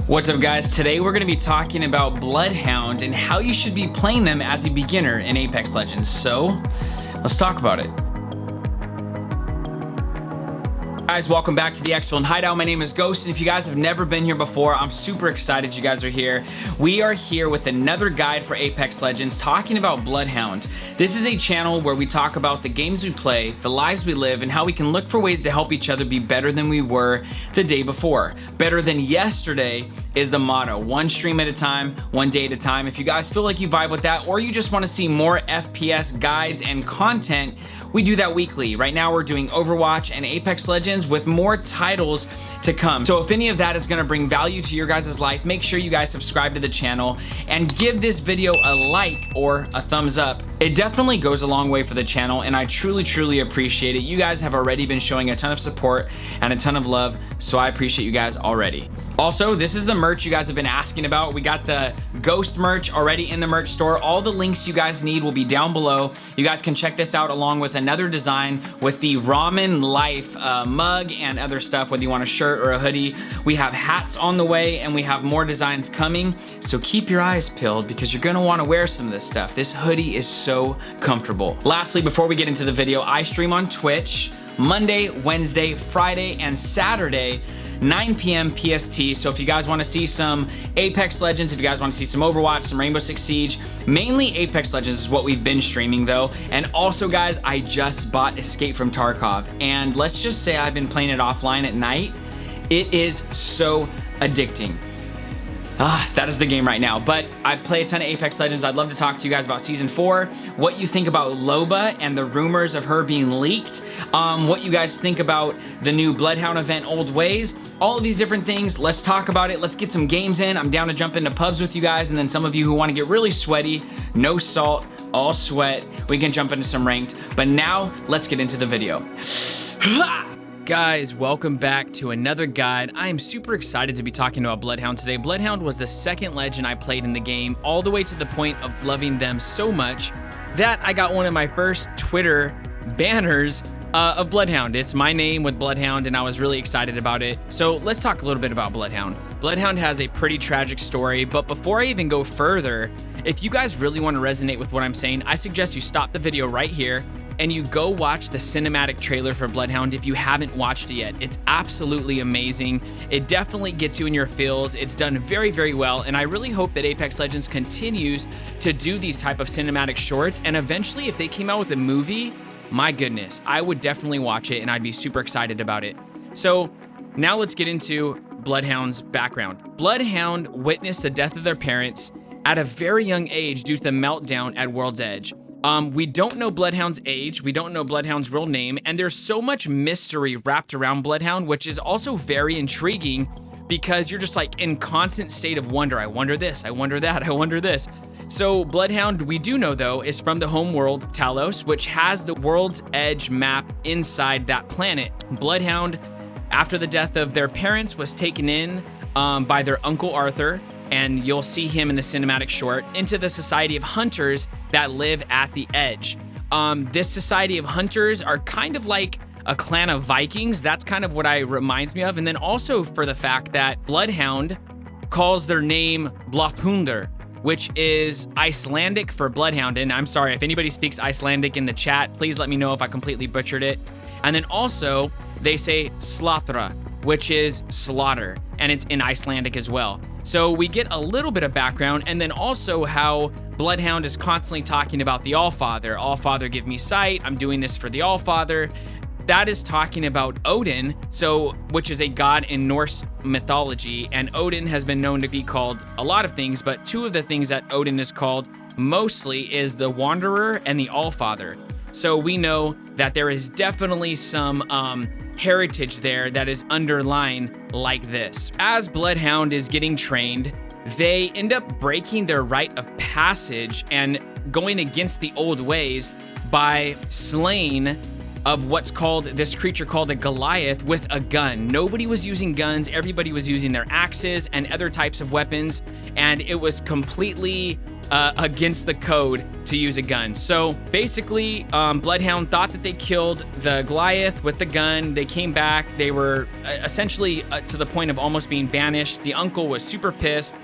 What's up, guys? Today we're going to be talking about Bloodhound and how you should be playing them as a beginner in Apex Legends. So let's talk about it. Guys, welcome back to the XVLN Hideout. My name is Ghost, and if you guys have never been here before, I'm super excited you guys are here. We are here with another guide for Apex Legends talking about Bloodhound. This is a channel where we talk about the games we play, the lives we live, and how we can look for ways to help each other be better than we were the day before. Better than yesterday is the motto. One stream at a time, one day at a time. If you guys feel like you vibe with that, or you just want to see more FPS guides and content, we do that weekly. Right now we're doing Overwatch and Apex Legends with more titles to come. So if any of that is gonna bring value to your guys' life, make sure you guys subscribe to the channel and give this video a like or a thumbs up. It definitely goes a long way for the channel, and I truly appreciate it. You guys have already been showing a ton of support and a ton of love, so I appreciate you guys already. Also, this is the merch you guys have been asking about. We got the Ghost merch already in the merch store. All the links you guys need will be down below. You guys can check this out along with another design with the Ramen Life mug and other stuff, whether you want a shirt or a hoodie. We have hats on the way, and we have more designs coming, so keep your eyes peeled because you're gonna wanna wear some of this stuff. This hoodie is so comfortable. Lastly, before we get into the video, I stream on Twitch Monday, Wednesday, Friday, and Saturday, 9 p.m. PST. So if you guys want to see some Apex Legends, if you guys want to see some Overwatch, some Rainbow Six Siege, mainly Apex Legends is what we've been streaming though. And also, guys, I just bought Escape from Tarkov, and let's just say I've been playing it offline at night. It is so addicting. That is the game right now, but I play a ton of Apex Legends. I'd love to talk to you guys about Season 4, what you think about Loba and the rumors of her being leaked, what you guys think about the new Bloodhound event, Old Ways, all of these different things. Let's talk about it. Let's get some games in. I'm down to jump into pubs with you guys, and then some of you who want to get really sweaty, no salt, all sweat, we can jump into some ranked. But now, let's get into the video. Guys, welcome back to another guide. I am super excited to be talking about Bloodhound today. Bloodhound was the second legend I played in the game, all the way to the point of loving them so much that I got one of my first Twitter banners of Bloodhound. It's my name with Bloodhound, and I was really excited about it. So let's talk a little bit about Bloodhound. Bloodhound has a pretty tragic story, but before I even go further, if you guys really want to resonate with what I'm saying, I suggest you stop the video right here and you go watch the cinematic trailer for Bloodhound if you haven't watched it yet. It's absolutely amazing. It definitely gets you in your feels. It's done very well, and I really hope that Apex Legends continues to do these type of cinematic shorts, and eventually if they came out with a movie, my goodness, I would definitely watch it, and I'd be super excited about it. So now let's get into Bloodhound's background. Bloodhound witnessed the death of their parents at a very young age due to the meltdown at World's Edge. We don't know Bloodhound's age, we don't know Bloodhound's real name, and there's so much mystery wrapped around Bloodhound, which is also very intriguing because you're just like in constant state of wonder. I wonder this, I wonder that, I wonder this. So Bloodhound, we do know though, is from the home world Talos, which has the World's Edge map inside that planet. Bloodhound, after the death of their parents, was taken in by their uncle Arthur, and you'll see him in the cinematic short, into the Society of Hunters that live at the Edge. This Society of Hunters are kind of like a clan of Vikings. That's kind of what it reminds me of. And then also for the fact that Bloodhound calls their name Bloodhoundr, which is Icelandic for Bloodhound. And I'm sorry, if anybody speaks Icelandic in the chat, please let me know if I completely butchered it. And then also they say Slatra, which is slaughter, and it's in Icelandic as well. So we get a little bit of background, and then also how Bloodhound is constantly talking about the Allfather. Allfather, give me sight. I'm doing this for the Allfather. That is talking about Odin, which is a god in Norse mythology, and Odin has been known to be called a lot of things, but two of the things that Odin is called mostly is the Wanderer and the Allfather. So we know that there is definitely some heritage there that is underlined like this. As Bloodhound is getting trained, they end up breaking their rite of passage and going against the old ways by slaying of what's called this creature called a Goliath with a gun. Nobody was using guns, everybody was using their axes and other types of weapons, and it was completely against the code to use a gun. So basically, Bloodhound thought that they killed the Goliath with the gun. They came back. They were essentially to the point of almost being banished. The uncle was super pissed.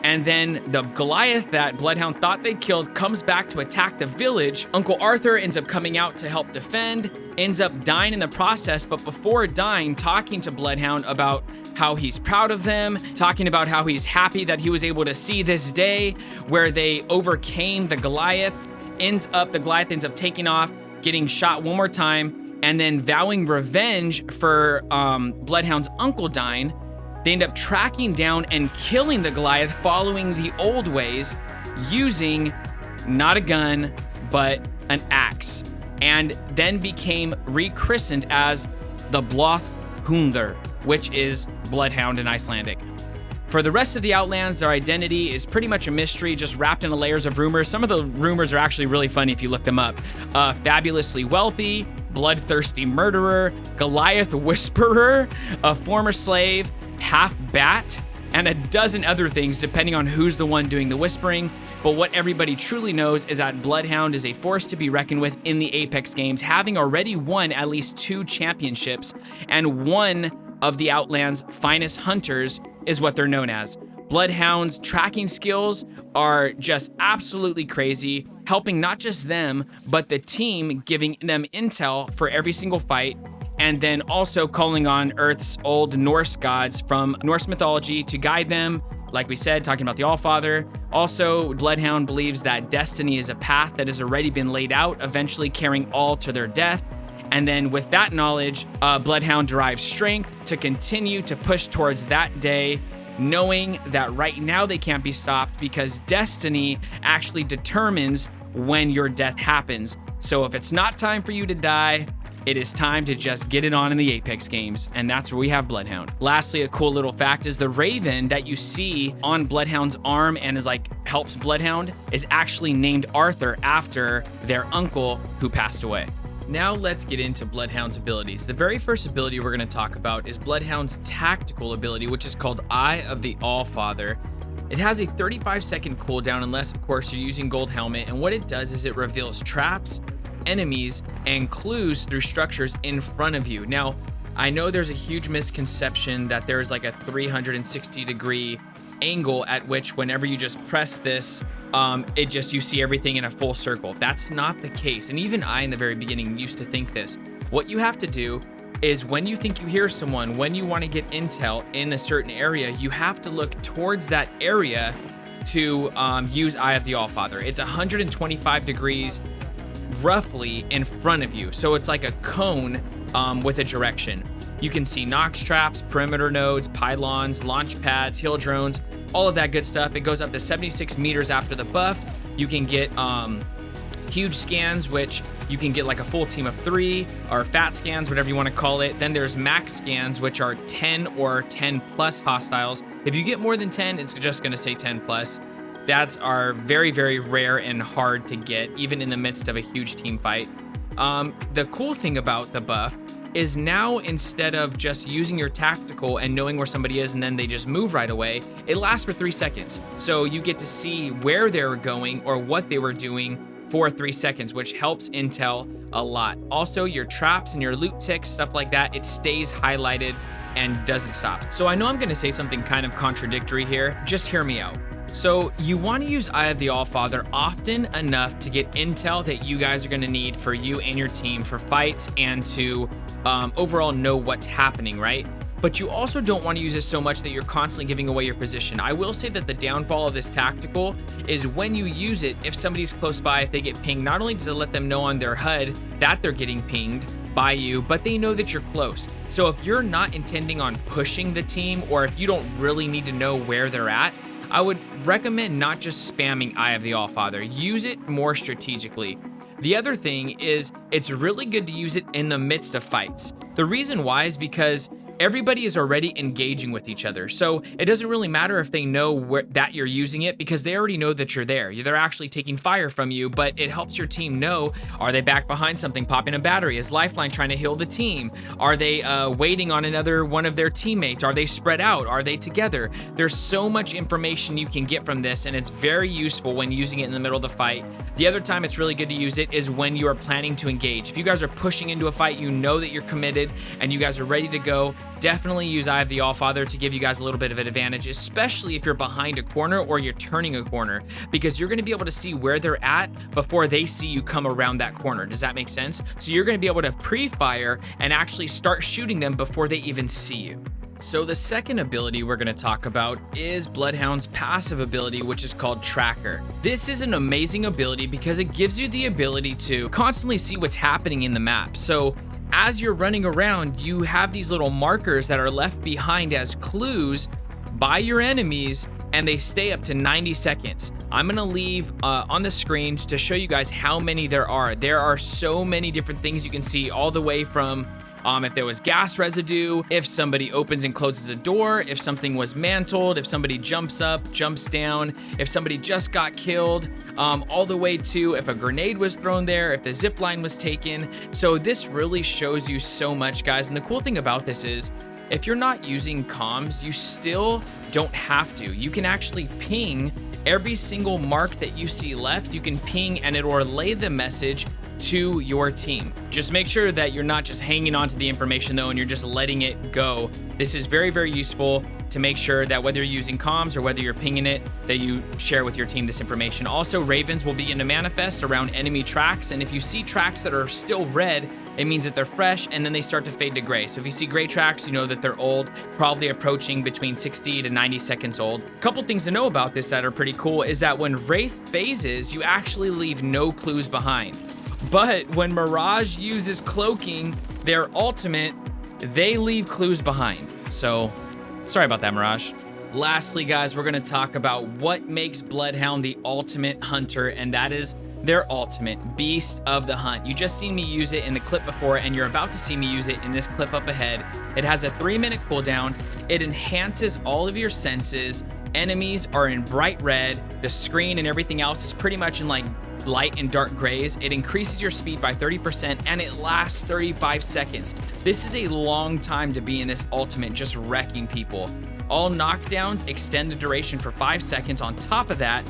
And then the Goliath that Bloodhound thought they killed comes back to attack the village. Uncle Arthur ends up coming out to help defend, ends up dying in the process, but before dying, talking to Bloodhound about how he's proud of them, talking about how he's happy that he was able to see this day where they overcame the Goliath. The Goliath ends up taking off, getting shot one more time, and then vowing revenge for Bloodhound's uncle dying. They end up tracking down and killing the Goliath following the old ways, using not a gun, but an axe, and then became rechristened as the Bloodhound, which is Bloodhound in Icelandic. For the rest of the Outlands, their identity is pretty much a mystery, just wrapped in layers of rumors. Some of the rumors are actually really funny if you look them up. Fabulously wealthy, bloodthirsty murderer, Goliath whisperer, a former slave, half bat, and a dozen other things depending on who's the one doing the whispering. But what everybody truly knows is that Bloodhound is a force to be reckoned with in the Apex games, having already won at least 2 championships, and one of the Outlands' finest hunters is what they're known as. Bloodhound's tracking skills are just absolutely crazy, helping not just them, but the team, giving them intel for every single fight, and then also calling on Earth's old Norse gods from Norse mythology to guide them. Like we said, talking about the Allfather. Also, Bloodhound believes that destiny is a path that has already been laid out, eventually carrying all to their death. And then with that knowledge, Bloodhound derives strength to continue to push towards that day, knowing that right now they can't be stopped because destiny actually determines when your death happens. So if it's not time for you to die, it is time to just get it on in the Apex games, and that's where we have Bloodhound. Lastly, a cool little fact is the raven that you see on Bloodhound's arm and is like helps Bloodhound is actually named Arthur after their uncle who passed away. Now let's get into Bloodhound's abilities. The very first ability we're going to talk about is Bloodhound's tactical ability, which is called Eye of the Allfather. It has a 35-second cooldown unless, of course, you're using Gold Helmet, and what it does is it reveals traps, enemies, and clues through structures in front of you. Now, I know there's a huge misconception that there's like a 360-degree angle at which whenever you just press this, you see everything in a full circle. That's not the case. And even I, in the very beginning, used to think this. What you have to do is when you think you hear someone, when you want to get intel in a certain area, you have to look towards that area to use Eye of the Allfather. It's 125 degrees roughly in front of you. So it's like a cone with a direction. You can see Nox traps, perimeter nodes, pylons, launch pads, heal drones, all of that good stuff. It goes up to 76 meters after the buff. You can get huge scans, which you can get like a full team of 3, or fat scans, whatever you want to call it. Then there's max scans, which are 10 or 10 plus hostiles. If you get more than 10, it's just going to say 10 plus. That's are very, very rare and hard to get, even in the midst of a huge team fight. The cool thing about the buff is now, instead of just using your tactical and knowing where somebody is and then they just move right away, it lasts for 3 seconds. So you get to see where they were going or what they were doing for 3 seconds, which helps intel a lot. Also, your traps and your loot ticks, stuff like that, it stays highlighted and doesn't stop. So I know I'm gonna say something kind of contradictory here. Just hear me out. So you want to use Eye of the Allfather often enough to get intel that you guys are going to need for you and your team for fights and to overall know what's happening, right? But you also don't want to use this so much that you're constantly giving away your position. I will say that the downfall of this tactical is when you use it, if somebody's close by, if they get pinged, not only does it let them know on their HUD that they're getting pinged by you, but they know that you're close. So if you're not intending on pushing the team, or if you don't really need to know where they're at, I would recommend not just spamming Eye of the Allfather. Use it more strategically. The other thing is it's really good to use it in the midst of fights. The reason why is because everybody is already engaging with each other. So it doesn't really matter if they know that you're using it, because they already know that you're there. They're actually taking fire from you, but it helps your team know, are they back behind something, popping a battery? Is Lifeline trying to heal the team? Are they waiting on another one of their teammates? Are they spread out? Are they together? There's so much information you can get from this, and it's very useful when using it in the middle of the fight. The other time it's really good to use it is when you are planning to engage. If you guys are pushing into a fight, you know that you're committed and you guys are ready to go, definitely use Eye of the Allfather to give you guys a little bit of an advantage, especially if you're behind a corner or you're turning a corner, because you're going to be able to see where they're at before they see you come around that corner. Does that make sense? So you're going to be able to pre-fire and actually start shooting them before they even see you. So the second ability we're going to talk about is Bloodhound's passive ability, which is called Tracker. This is an amazing ability because it gives you the ability to constantly see what's happening in the map. So as you're running around, you have these little markers that are left behind as clues by your enemies, and they stay up to 90 seconds. I'm gonna leave on the screen to show you guys how many there are. There are so many different things you can see, all the way from if there was gas residue, if somebody opens and closes a door, if something was mantled, if somebody jumps up, jumps down, if somebody just got killed, all the way to if a grenade was thrown there, if the zip line was taken. So this really shows you so much, guys. And the cool thing about this is, if you're not using comms, you still don't have to. You can actually ping every single mark that you see left. You can ping and it'll relay the message to your team. Just make sure that you're not just hanging on to the information though, and you're just letting it go. This is very, very useful to make sure that whether you're using comms or whether you're pinging it, that you share with your team this information. Also, ravens will begin to manifest around enemy tracks, and if you see tracks that are still red, it means that they're fresh, and then they start to fade to gray. So if you see gray tracks, you know that they're old, probably approaching between 60 to 90 seconds old. A couple things to know about this that are pretty cool is that when Wraith phases, you actually leave no clues behind. But when Mirage uses cloaking, their ultimate, they leave clues behind. So sorry about that, Mirage. Lastly, guys, we're gonna talk about what makes Bloodhound the ultimate hunter, and that is their ultimate, Beast of the Hunt. You just seen me use it in the clip before, and you're about to see me use it in this clip up ahead. It has a 3-minute cooldown. It enhances all of your senses. Enemies are in bright red. The screen and everything else is pretty much in like light and dark grays. It increases your speed by 30% and it lasts 35 seconds. This is a long time to be in this ultimate, just wrecking people. All knockdowns extend the duration for 5 seconds. On top of that,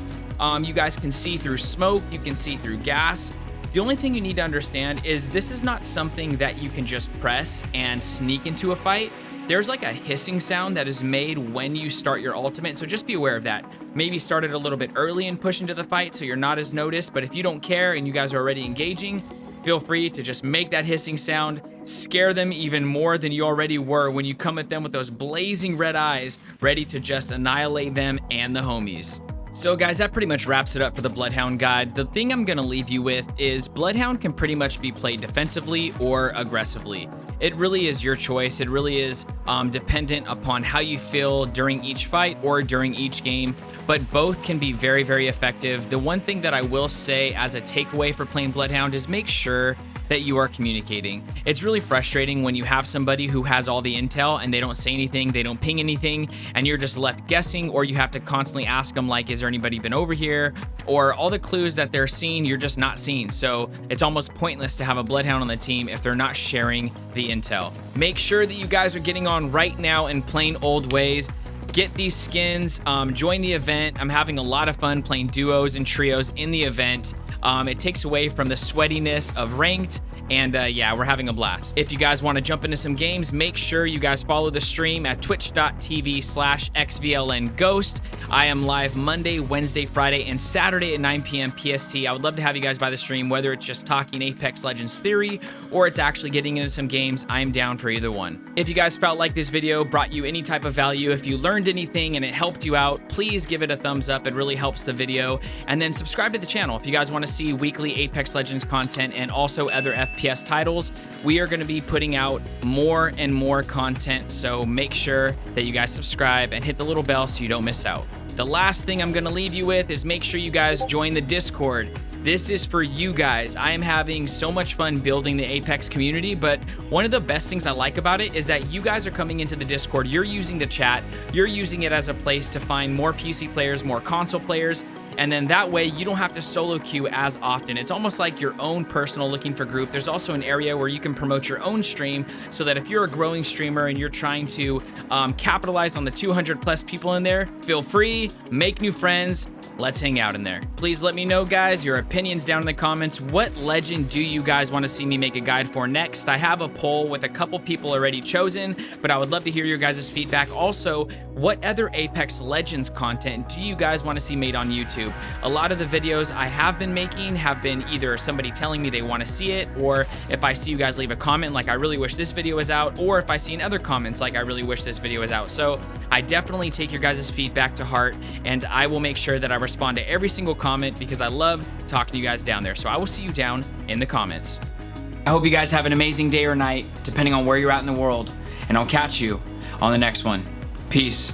you guys can see through smoke, you can see through gas. The only thing you need to understand is this is not something that you can just press and sneak into a fight. There's like a hissing sound that is made when you start your ultimate, so just be aware of that. Maybe start it a little bit early and push into the fight so you're not as noticed, but if you don't care and you guys are already engaging, feel free to just make that hissing sound, scare them even more than you already were when you come at them with those blazing red eyes, ready to just annihilate them and the homies. So guys, that pretty much wraps it up for the Bloodhound guide. The thing I'm gonna leave you with is Bloodhound can pretty much be played defensively or aggressively. It really is your choice. It really is dependent upon how you feel during each fight or during each game, but both can be very, very effective. The one thing that I will say as a takeaway for playing Bloodhound is make sure that you are communicating. It's really frustrating when you have somebody who has all the intel and they don't say anything, they don't ping anything, and you're just left guessing, or you have to constantly ask them like, is there anybody been over here? Or all the clues that they're seeing, you're just not seeing. So it's almost pointless to have a Bloodhound on the team if they're not sharing the intel. Make sure that you guys are getting on right now and playing old ways. Get these skins, join the event. I'm having a lot of fun playing duos and trios in the event. It takes away from the sweatiness of ranked, and yeah, we're having a blast. If you guys want to jump into some games, make sure you guys follow the stream at twitch.tv/XVLNGHOST. I am live Monday, Wednesday, Friday, and Saturday at 9 p.m. PST. I would love to have you guys by the stream, whether it's just talking Apex Legends theory or it's actually getting into some games. I am down for either one. If you guys felt like this video brought you any type of value, if you learned anything and it helped you out, please give it a thumbs up. It really helps the video. And then subscribe to the channel if you guys want to see weekly Apex Legends content and also other FPS titles. We are going to be putting out more and more content, so make sure that you guys subscribe and hit the little bell so you don't miss out. The last thing I'm going to leave you with is make sure you guys join the Discord. This is for you guys. I am having so much fun building the Apex community, but one of the best things I like about it is that you guys are coming into the Discord, you're using the chat, you're using it as a place to find more PC players, more console players, and then that way you don't have to solo queue as often. It's almost like your own personal looking for group. There's also an area where you can promote your own stream so that if you're a growing streamer and you're trying to capitalize on the 200 plus people in there, feel free, make new friends. Let's hang out in there. Please let me know, guys, your opinions down in the comments. What legend do you guys want to see me make a guide for next? I have a poll with a couple people already chosen, but I would love to hear your guys' feedback. Also, what other Apex Legends content do you guys want to see made on YouTube? A lot of the videos I have been making have been either somebody telling me they want to see it, or if I see you guys leave a comment like I really wish this video was out, or if I see in other comments like I really wish this video was out. So I definitely take your guys' feedback to heart, and I will make sure that I respond to every single comment because I love talking to you guys down there. So I will see you down in the comments. I hope you guys have an amazing day or night, depending on where you're at in the world, and I'll catch you on the next one. Peace.